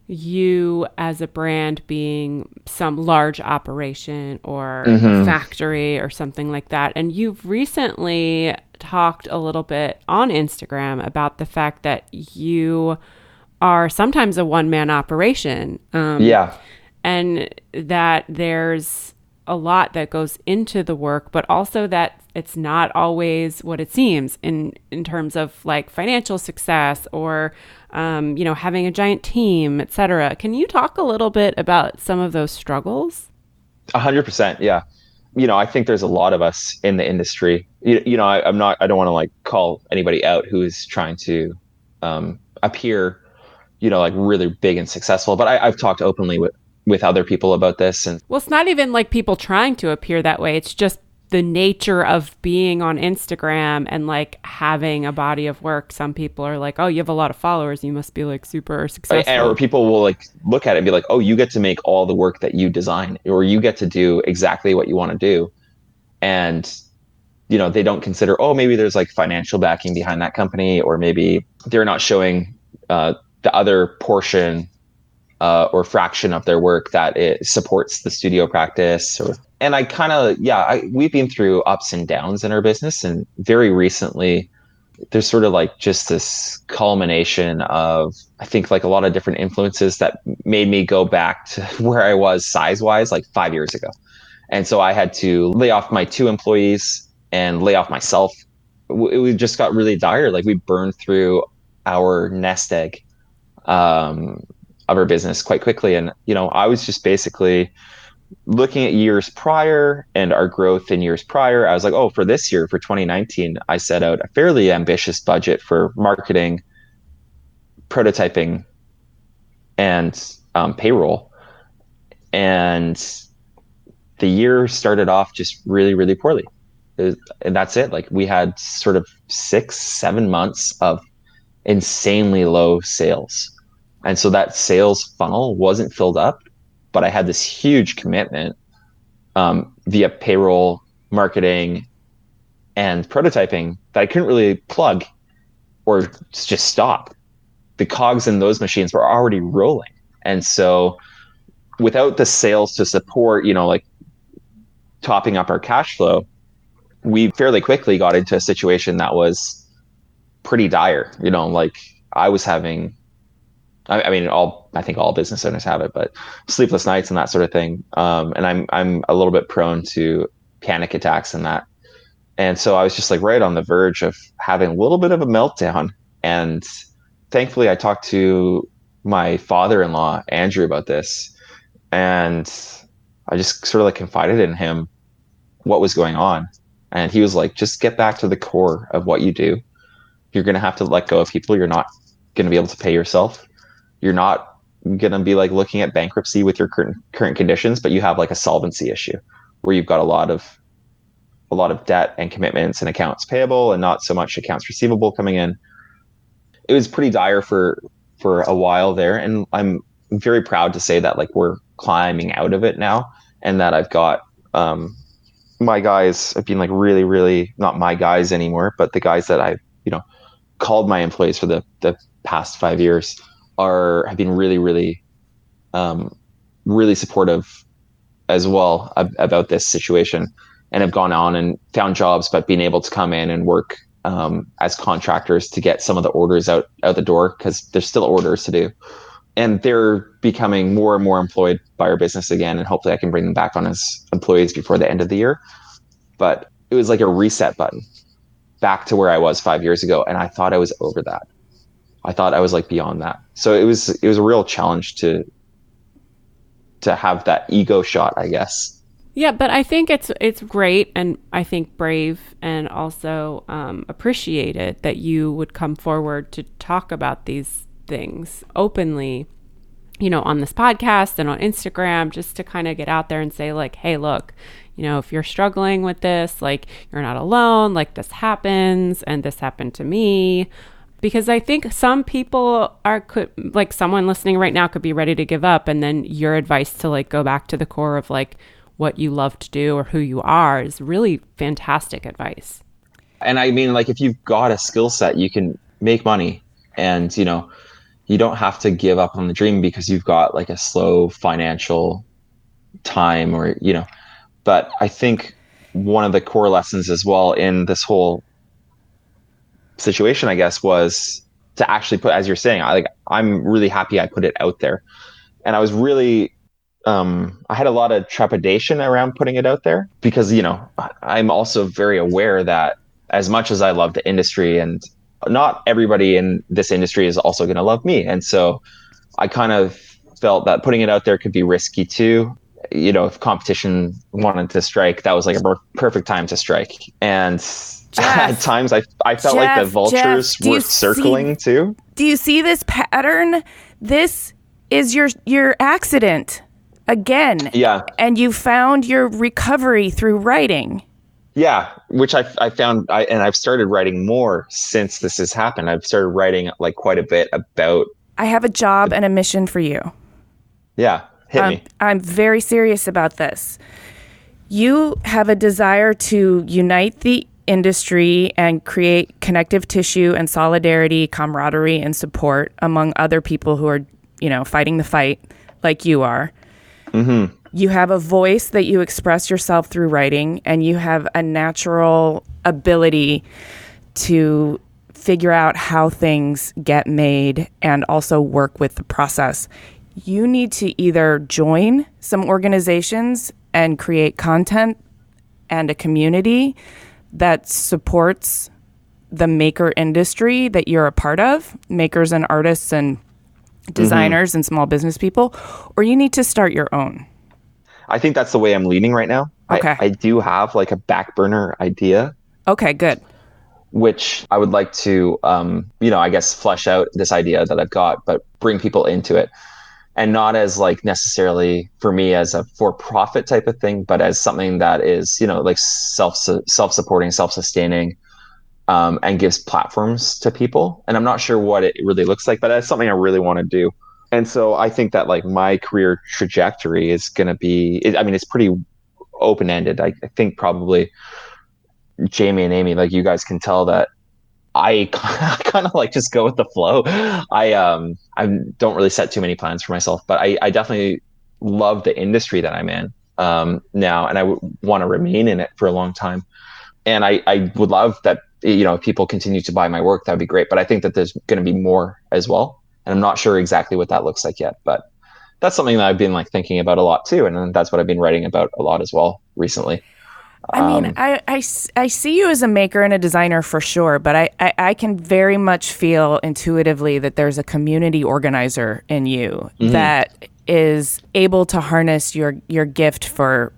you as a brand being some large operation or a factory or something like that. And you've recently talked a little bit on Instagram about the fact that you are sometimes a one-man operation. And that there's a lot that goes into the work, but also that it's not always what it seems in terms of like financial success or, having a giant team, et cetera. Can you talk a little bit about some of those struggles? 100%. Yeah. I think there's a lot of us in the industry. I don't want to like call anybody out who is trying to appear, like really big and successful, but I've talked openly with other people about this. And well, it's not even like people trying to appear that way. It's just the nature of being on Instagram and like having a body of work. Some people are like, oh, you have a lot of followers, you must be like super successful. Or people will like look at it and be like, oh, you get to make all the work that you design, or you get to do exactly what you want to do. And, they don't consider, oh, maybe there's like financial backing behind that company, or maybe they're not showing the other portion or fraction of their work that it supports the studio practice. And I kind of, we've been through ups and downs in our business. And very recently, there's sort of like just this culmination of, I think, like a lot of different influences that made me go back to where I was size-wise like 5 years ago. And so I had to lay off my 2 employees and lay off myself. We just got really dire. Like we burned through our nest egg of our business quite quickly. And, I was just basically looking at years prior and our growth in years prior. I was like, oh, for this year, for 2019, I set out a fairly ambitious budget for marketing, prototyping, and payroll. And the year started off just really, really poorly. And that's it. Like we had sort of 6-7 months of insanely low sales. And so that sales funnel wasn't filled up, but I had this huge commitment via payroll, marketing, and prototyping that I couldn't really plug or just stop. The cogs in those machines were already rolling. And so without the sales to support, like topping up our cash flow, we fairly quickly got into a situation that was pretty dire. Like I was having, I think all business owners have it, but sleepless nights and that sort of thing. And I'm a little bit prone to panic attacks and that. And so I was just like right on the verge of having a little bit of a meltdown. And thankfully I talked to my father-in-law, Andrew, about this. And I just sort of like confided in him what was going on. And he was like, just get back to the core of what you do. You're going to have to let go of people you're not going to be able to pay yourself. You're not going to be like looking at bankruptcy with your current conditions, but you have like a solvency issue where you've got a lot of debt and commitments and accounts payable and not so much accounts receivable coming in. It was pretty dire for a while there, and I'm very proud to say that like we're climbing out of it now, and that I've got my guys have been like really, really not my guys anymore, but the guys that I've called my employees for the past 5 years have been really, really, really supportive as well about this situation, and have gone on and found jobs, but being able to come in and work as contractors to get some of the orders out the door, because there's still orders to do. And they're becoming more and more employed by our business again, and hopefully I can bring them back on as employees before the end of the year. But it was like a reset button back to where I was 5 years ago, and I thought I was over that. I thought I was like beyond that. So it was a real challenge to have that ego shot, I guess. Yeah, but I think it's great, and I think brave, and also appreciated that you would come forward to talk about these things openly, on this podcast and on Instagram, just to kind of get out there and say like, hey, look, if you're struggling with this, like, you're not alone, like, this happens, and this happened to me. Because I think some people like someone listening right now could be ready to give up, and then your advice to like go back to the core of like what you love to do or who you are is really fantastic advice. And I mean, like, if you've got a skill set, you can make money, and you don't have to give up on the dream because you've got like a slow financial time, or but I think one of the core lessons as well in this whole situation, I guess, was to actually put, as you're saying, I'm really happy I put it out there. And I was really I had a lot of trepidation around putting it out there, because I'm also very aware that as much as I love the industry, and not everybody in this industry is also going to love me. And so I kind of felt that putting it out there could be risky too. If competition wanted to strike, that was like a perfect time to strike. And at times I felt like the vultures were circling too. Do you see this pattern? This is your accident again. Yeah. And you found your recovery through writing. Yeah, which I found, and I've started writing more since this has happened. I've started writing like quite a bit about. I have a job and a mission for you. Yeah, hit me. I'm very serious about this. You have a desire to unite the industry and create connective tissue and solidarity, camaraderie, and support among other people who are, fighting the fight like you are. Mm-hmm. You have a voice that you express yourself through writing, and you have a natural ability to figure out how things get made and also work with the process. You need to either join some organizations and create content and a community that supports the maker industry that you're a part of, makers and artists and designers and small business people, or you need to start your own. I think that's the way I'm leaning right now. Okay. I do have like a back burner idea. Okay, good. Which I would like to, I guess, flesh out this idea that I've got, but bring people into it. And not as like necessarily for me as a for-profit type of thing, but as something that is, like self-supporting, self-sustaining, and gives platforms to people. And I'm not sure what it really looks like, but that's something I really want to do. And so I think that like my career trajectory is going to be, it's pretty open-ended. I think probably Jaime and Amy, like you guys can tell that I kind of like just go with the flow. I don't really set too many plans for myself, but I definitely love the industry that I'm in now, and I want to remain in it for a long time. And I would love that, if people continue to buy my work, that would be great. But I think that there's going to be more as well. And I'm not sure exactly what that looks like yet, but that's something that I've been like thinking about a lot too. And that's what I've been writing about a lot as well recently. I see you as a maker and a designer for sure, but I can very much feel intuitively that there's a community organizer in you that is able to harness your gift for,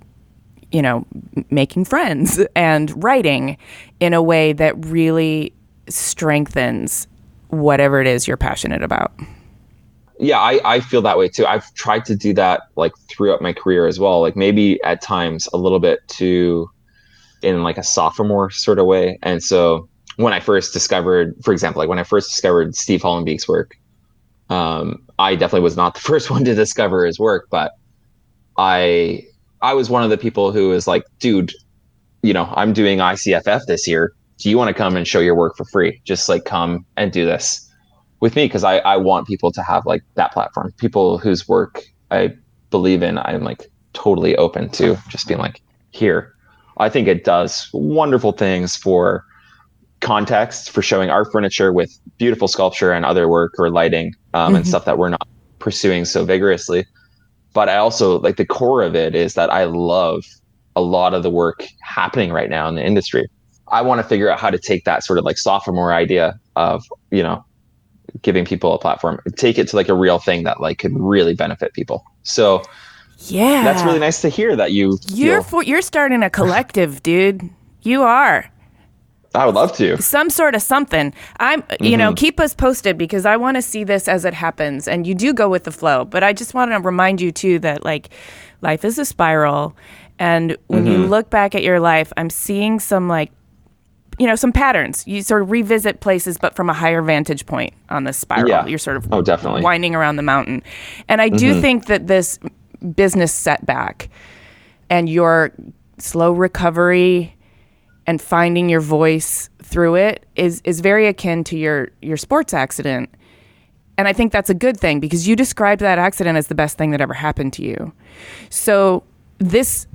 making friends and writing in a way that really strengthens whatever it is you're passionate about. Yeah, I feel that way too. I've tried to do that like throughout my career as well. Like maybe at times a little bit too in like a sophomore sort of way. And so when I first discovered, for example, like when I first discovered Steve Hollenbeek's work, I definitely was not the first one to discover his work, but I was one of the people who was like, dude, I'm doing ICFF this year. Do you want to come and show your work for free? Just like come and do this with me, because I want people to have like that platform. People whose work I believe in, I'm like totally open to just being like, here. I think it does wonderful things for context, for showing our furniture with beautiful sculpture and other work or lighting, and stuff that we're not pursuing so vigorously. But I also like the core of it is that I love a lot of the work happening right now in the industry. I want to figure out how to take that sort of like sophomore idea of, giving people a platform, take it to like a real thing that like could really benefit people. So yeah, that's really nice to hear that you're starting a collective, dude. You are. I would love to. Some sort of something. Keep us posted, because I want to see this as it happens. And you do go with the flow. But I just want to remind you too that like life is a spiral. And when you look back at your life, I'm seeing some like, some patterns. You sort of revisit places, but from a higher vantage point on this spiral. Yeah. You're sort of definitely winding around the mountain. And I do think that this business setback and your slow recovery and finding your voice through it is very akin to your sports accident. And I think that's a good thing, because you described that accident as the best thing that ever happened to you. So this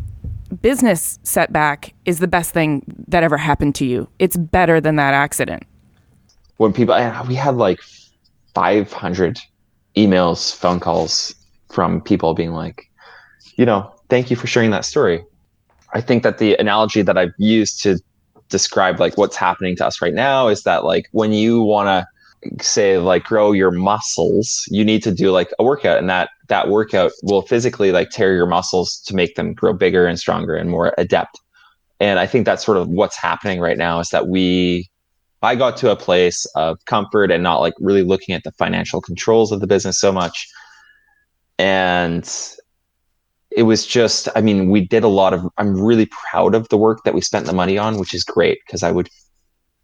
business setback is the best thing that ever happened to you. It's better than that accident. When we had like 500 emails, phone calls from people being like, thank you for sharing that story. I think that the analogy that I've used to describe like what's happening to us right now is that like when you want to say like grow your muscles, you need to do like a workout, and that workout will physically like tear your muscles to make them grow bigger and stronger and more adept. And I think that's sort of what's happening right now, is that I got to a place of comfort and not like really looking at the financial controls of the business so much. And it was just, we did I'm really proud of the work that we spent the money on, which is great, because I would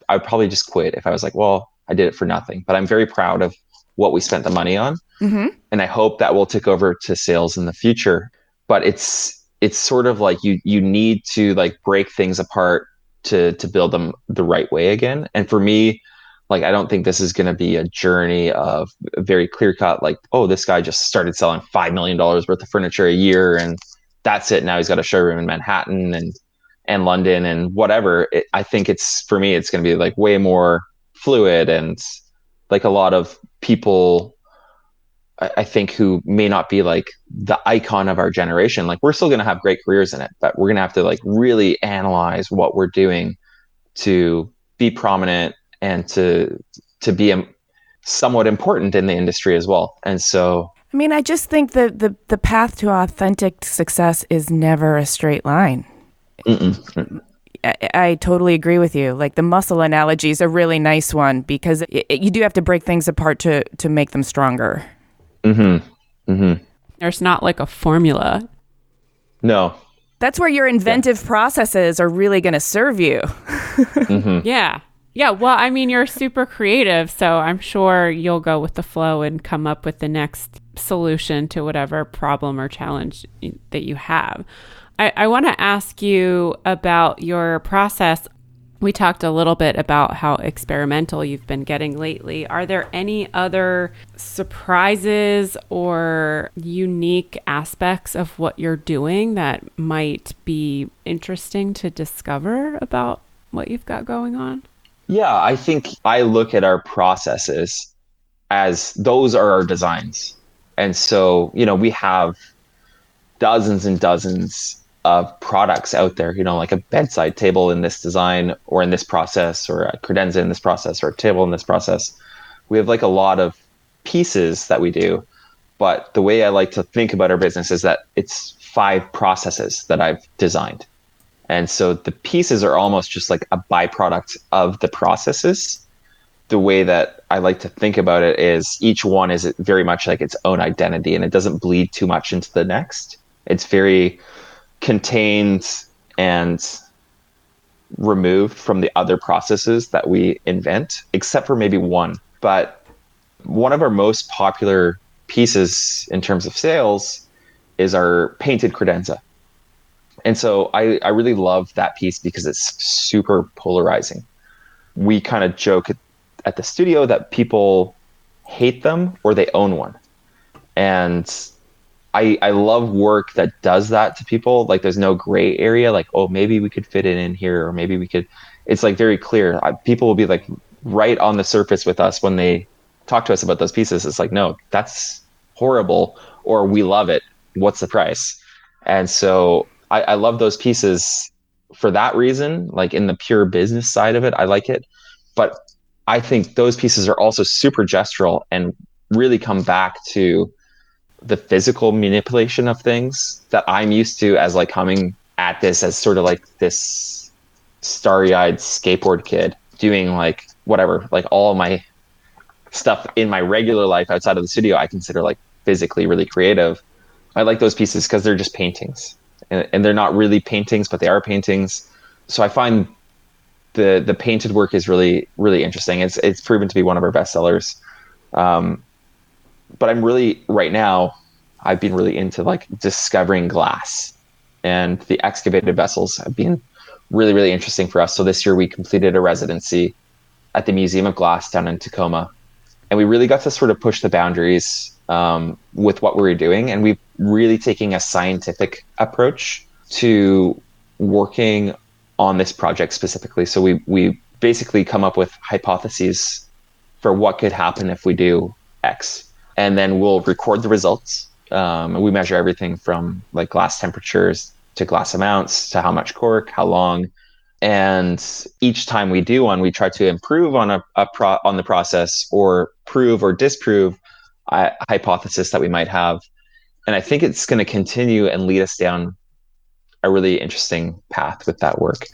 probably just quit if I was like, well, I did it for nothing. But I'm very proud of what we spent the money on. And I hope that will take over to sales in the future. But it's sort of like you need to like break things apart to build them the right way again. And for me, like, I don't think this is going to be a journey of very clear cut, like, oh, this guy just started selling $5 million worth of furniture a year and that's it. Now he's got a showroom in Manhattan and London and whatever. I think for me, it's going to be like way more fluid, and like a lot of people, I think, who may not be like the icon of our generation, like we're still going to have great careers in it, but we're going to have to like really analyze what we're doing to be prominent and to be somewhat important in the industry as well. And so, I just think that the path to authentic success is never a straight line. I totally agree with you. Like the muscle analogy is a really nice one, because you do have to break things apart to make them stronger. There's not like a formula. No. That's where your inventive processes are really going to serve you. Yeah. Yeah. Well, you're super creative, so I'm sure you'll go with the flow and come up with the next solution to whatever problem or challenge that you have. I want to ask you about your process. We talked a little bit about how experimental you've been getting lately. Are there any other surprises or unique aspects of what you're doing that might be interesting to discover about what you've got going on? Yeah, I think I look at our processes as those are our designs. And so, we have dozens and dozens of products out there, like a bedside table in this design or in this process, or a credenza in this process, or a table in this process. We have like a lot of pieces that we do. But the way I like to think about our business is that it's 5 processes that I've designed. And so the pieces are almost just like a byproduct of the processes. the way that I like to think about it is each one is very much like its own identity, and it doesn't bleed too much into the next. It's very contained and removed from the other processes that we invent, except for maybe one. But one of our most popular pieces in terms of sales is our painted credenza. And so I really love that piece because it's super polarizing. We kind of joke at the studio that people hate them or they own one. And I love work that does that to people. Like there's no gray area, like, oh, maybe we could fit it in here, or maybe we could. It's like very clear. People will be like right on the surface with us when they talk to us about those pieces. It's like, no, that's horrible, or we love it. What's the price? And so I love those pieces for that reason. Like in the pure business side of it, I like it. But I think those pieces are also super gestural and really come back to the physical manipulation of things that I'm used to as like coming at this as sort of like this starry-eyed skateboard kid doing like whatever, like all of my stuff in my regular life outside of the studio, I consider like physically really creative. I like those pieces because they're just paintings and they're not really paintings, but they are paintings. So I find the painted work is really, really interesting. It's proven to be one of our best sellers. But I'm really right now, I've been really into like discovering glass, and the excavated vessels have been really, really interesting for us. So this year we completed a residency at the Museum of Glass down in Tacoma, and we really got to sort of push the boundaries with what we were doing. And we've really taking a scientific approach to working on this project specifically. So we basically come up with hypotheses for what could happen if we do X. And then we'll record the results. We measure everything from like glass temperatures to glass amounts to how much cork, how long. And each time we do one, we try to improve on on the process or prove or disprove a hypothesis that we might have. And I think it's going to continue and lead us down a really interesting path with that work.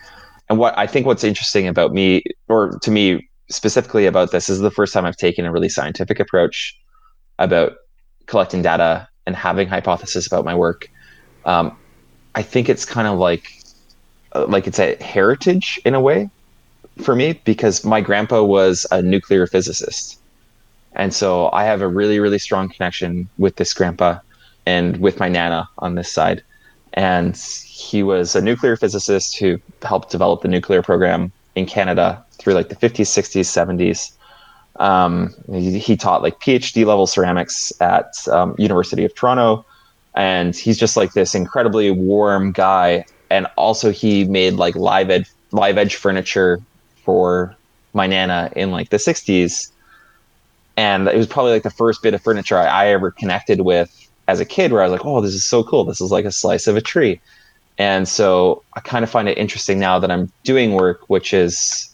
And what's interesting about me, or to me specifically about this, is the first time I've taken a really scientific approach about collecting data and having hypotheses about my work. I think it's kind of like it's a heritage in a way for me, because my grandpa was a nuclear physicist. And so I have a really, really strong connection with this grandpa and with my nana on this side. And he was a nuclear physicist who helped develop the nuclear program in Canada through like the 50s, 60s, 70s. He taught like PhD level ceramics at University of Toronto, and he's just like this incredibly warm guy. And also he made like live edge furniture for my nana in like the 60s, and it was probably like the first bit of furniture I ever connected with as a kid, where I was like, oh, this is so cool, this is like a slice of a tree. And so I kind of find it interesting now that I'm doing work which is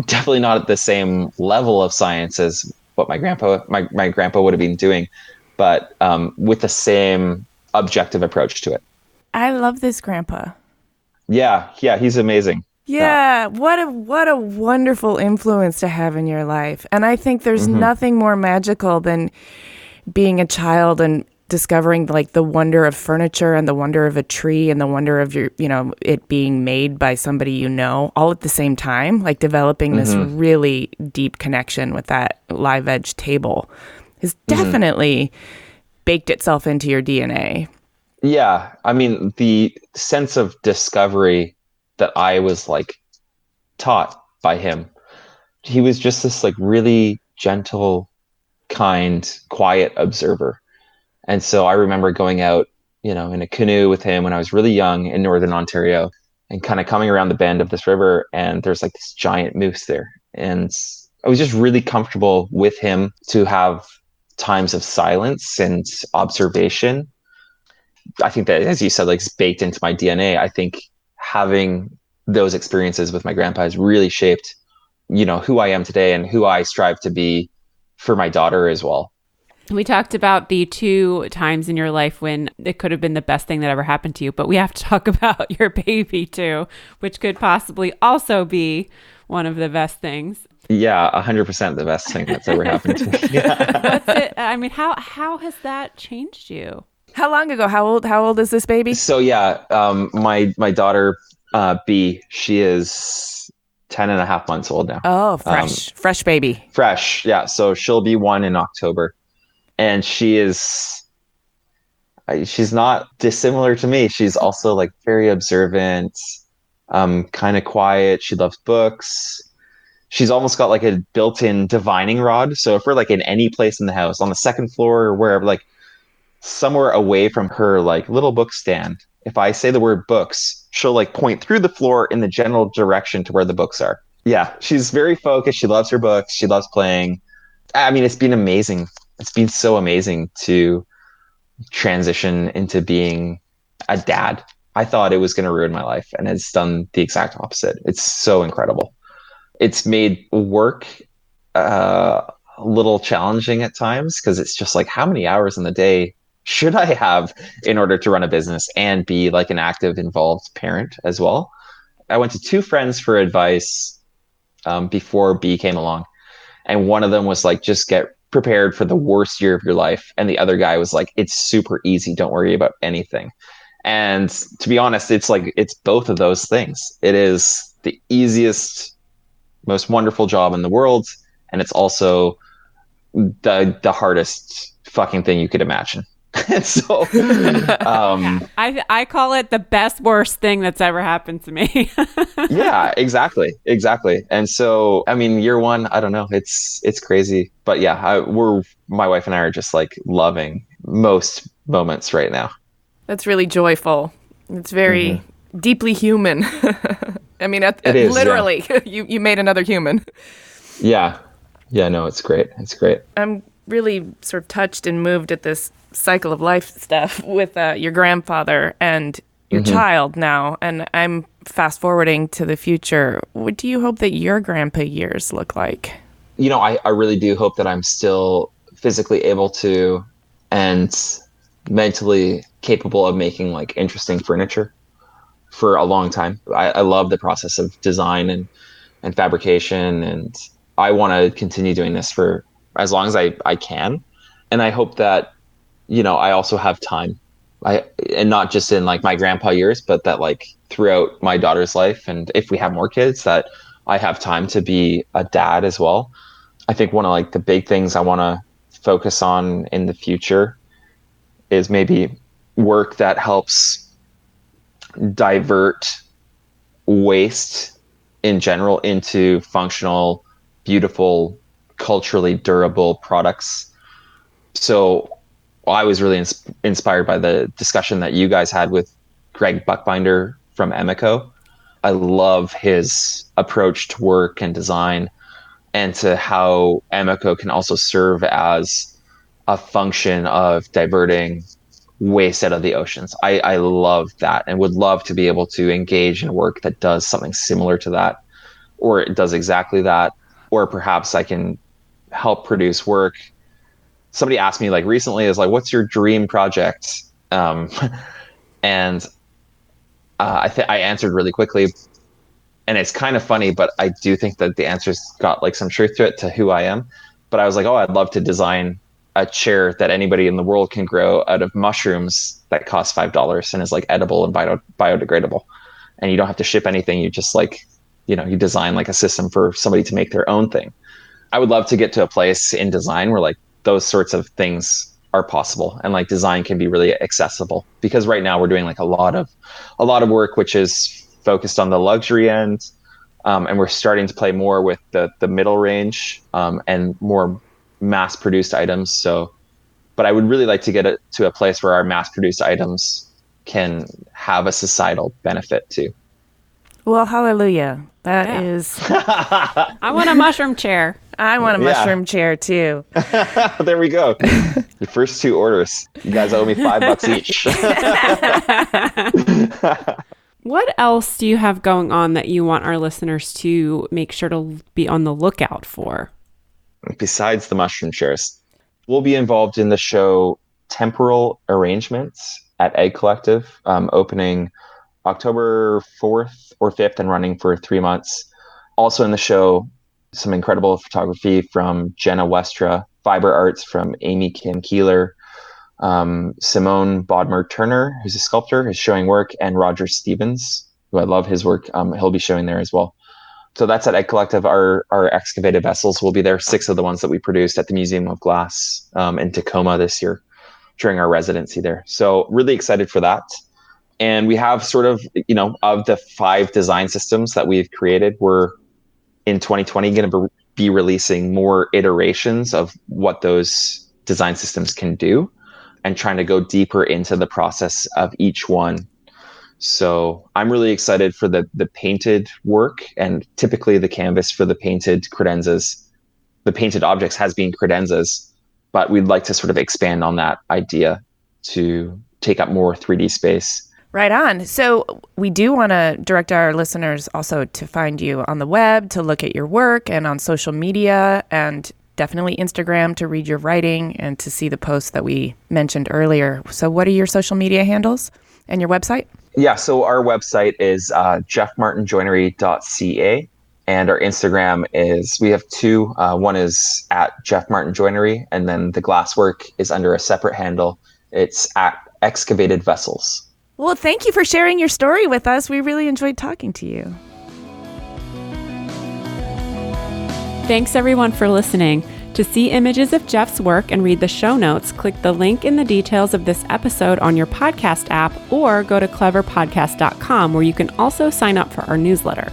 definitely not at the same level of science as what my grandpa would have been doing, but with the same objective approach to it. I love this grandpa. Yeah, he's amazing. Yeah, what a wonderful influence to have in your life. And I think there's nothing more magical than being a child and discovering like the wonder of furniture and the wonder of a tree and the wonder of your, it being made by somebody all at the same time, like developing this really deep connection with that live edge table has definitely baked itself into your DNA. Yeah, I mean, the sense of discovery that I was like taught by him, he was just this like really gentle, kind, quiet observer. And so I remember going out, in a canoe with him when I was really young in Northern Ontario, and kind of coming around the bend of this river, and there's like this giant moose there. And I was just really comfortable with him to have times of silence and observation. I think that, as you said, like it's baked into my DNA. I think having those experiences with my grandpa has really shaped, who I am today and who I strive to be for my daughter as well. We talked about the 2 times in your life when it could have been the best thing that ever happened to you, but we have to talk about your baby too, which could possibly also be one of the best things. Yeah, 100% the best thing that's ever happened to me. What's it? I mean, how has that changed you? How long ago? How old is this baby? So yeah, my daughter B, she is 10 and a half months old now. Oh, fresh baby. Fresh, yeah. So she'll be 1 in October, and she's not dissimilar to me. She's also like very observant, kind of quiet. She loves books. She's almost got like a built-in divining rod. So if we're like in any place in the house, on the second floor or wherever, like somewhere away from her like little book stand, if I say the word books, she'll like point through the floor in the general direction to where the books are. Yeah, she's very focused. She loves her books. She loves playing. I mean, it's been amazing. It's been so amazing to transition into being a dad. I thought it was going to ruin my life, and it's done the exact opposite. It's so incredible. It's made work a little challenging at times because it's just like, how many hours in the day should I have in order to run a business and be like an active, involved parent as well? I went to 2 friends for advice before B came along. And one of them was like, just get prepared for the worst year of your life. And the other guy was like, it's super easy. Don't worry about anything. And to be honest, it's like, it's both of those things. It is the easiest, most wonderful job in the world. And it's also the hardest fucking thing you could imagine. And so I call it the best worst thing that's ever happened to me. Yeah, exactly. And so, I mean, year 1, I don't know, it's crazy, but yeah, my wife and I are just like loving most moments right now. That's really joyful. It's very deeply human. I mean, it is, literally, yeah. You made another human. Yeah, no, it's great. I'm really sort of touched and moved at this cycle of life stuff with your grandfather and your child now, and I'm fast forwarding to the future. What do you hope that your grandpa years look like? You know, I really do hope that I'm still physically able to and mentally capable of making like interesting furniture for a long time. I love the process of design and fabrication, and I want to continue doing this for as long as I can. And I hope that, you know, I also have time. And not just in like my grandpa years, but that like throughout my daughter's life, and if we have more kids, that I have time to be a dad as well. I think one of like the big things I want to focus on in the future is maybe work that helps divert waste in general into functional, beautiful, culturally durable products. So I was really inspired by the discussion that you guys had with Greg Buckbinder from Emeco. I love his approach to work and design, and to how Emeco can also serve as a function of diverting waste out of the oceans. I love that, and would love to be able to engage in work that does something similar to that, or it does exactly that, or perhaps I can help produce work. Somebody asked me like recently, is like, what's your dream project? And I answered really quickly, and it's kind of funny, but I do think that the answer's got like some truth to it, to who I am. But I was like, oh, I'd love to design a chair that anybody in the world can grow out of mushrooms that cost $5 and is like edible and biodegradable. And you don't have to ship anything. You just like, you know, you design like a system for somebody to make their own thing. I would love to get to a place in design where like those sorts of things are possible, and like design can be really accessible, because right now we're doing like a lot of work which is focused on the luxury end, and we're starting to play more with the middle range and more mass produced items. So, but I would really like to get it to a place where our mass produced items can have a societal benefit too. Well, hallelujah. That is. I want a mushroom chair. I want a mushroom chair too. There we go. Your first 2 orders. You guys owe me $5 each. What else do you have going on that you want our listeners to make sure to be on the lookout for? Besides the mushroom chairs. We'll be involved in the show Temporal Arrangements at Egg Collective, opening October 4th or 5th and running for 3 months. Also in the show, some incredible photography from Jenna Westra, fiber arts from Amy Kim Keeler, Simone Bodmer Turner, who's a sculptor, is showing work, and Roger Stevens, who I love his work. He'll be showing there as well. So that's at Egg Collective. Our excavated vessels will be there, 6 of the ones that we produced at the Museum of Glass in Tacoma this year during our residency there. So really excited for that. And we have sort of, of the 5 design systems that we've created, we're in 2020 going to be releasing more iterations of what those design systems can do and trying to go deeper into the process of each one. So I'm really excited for the painted work, and typically the canvas for the painted credenzas, the painted objects has been credenzas, but we'd like to sort of expand on that idea to take up more 3D space. Right on. So we do want to direct our listeners also to find you on the web, to look at your work, and on social media, and definitely Instagram to read your writing and to see the posts that we mentioned earlier. So what are your social media handles and your website? Yeah, so our website is jeffmartinjoinery.ca, and our Instagram is, we have 2. One is at Jeff Martin Joinery, and then the glasswork is under a separate handle. It's at Excavated Vessels. Well, thank you for sharing your story with us. We really enjoyed talking to you. Thanks everyone for listening. To see images of Jeff's work and read the show notes, click the link in the details of this episode on your podcast app, or go to cleverpodcast.com, where you can also sign up for our newsletter.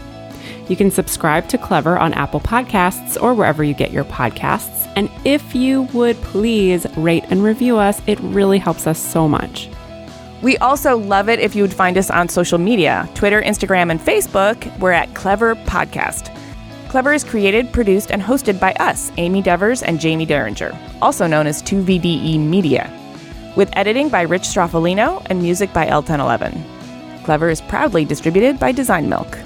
You can subscribe to Clever on Apple Podcasts or wherever you get your podcasts. And if you would please rate and review us, it really helps us so much. We also love it if you would find us on social media, Twitter, Instagram, and Facebook. We're at Clever Podcast. Clever is created, produced, and hosted by us, Amy Devers and Jaime Derringer, also known as 2VDE Media, with editing by Rich Stroffolino and music by L1011. Clever is proudly distributed by Design Milk.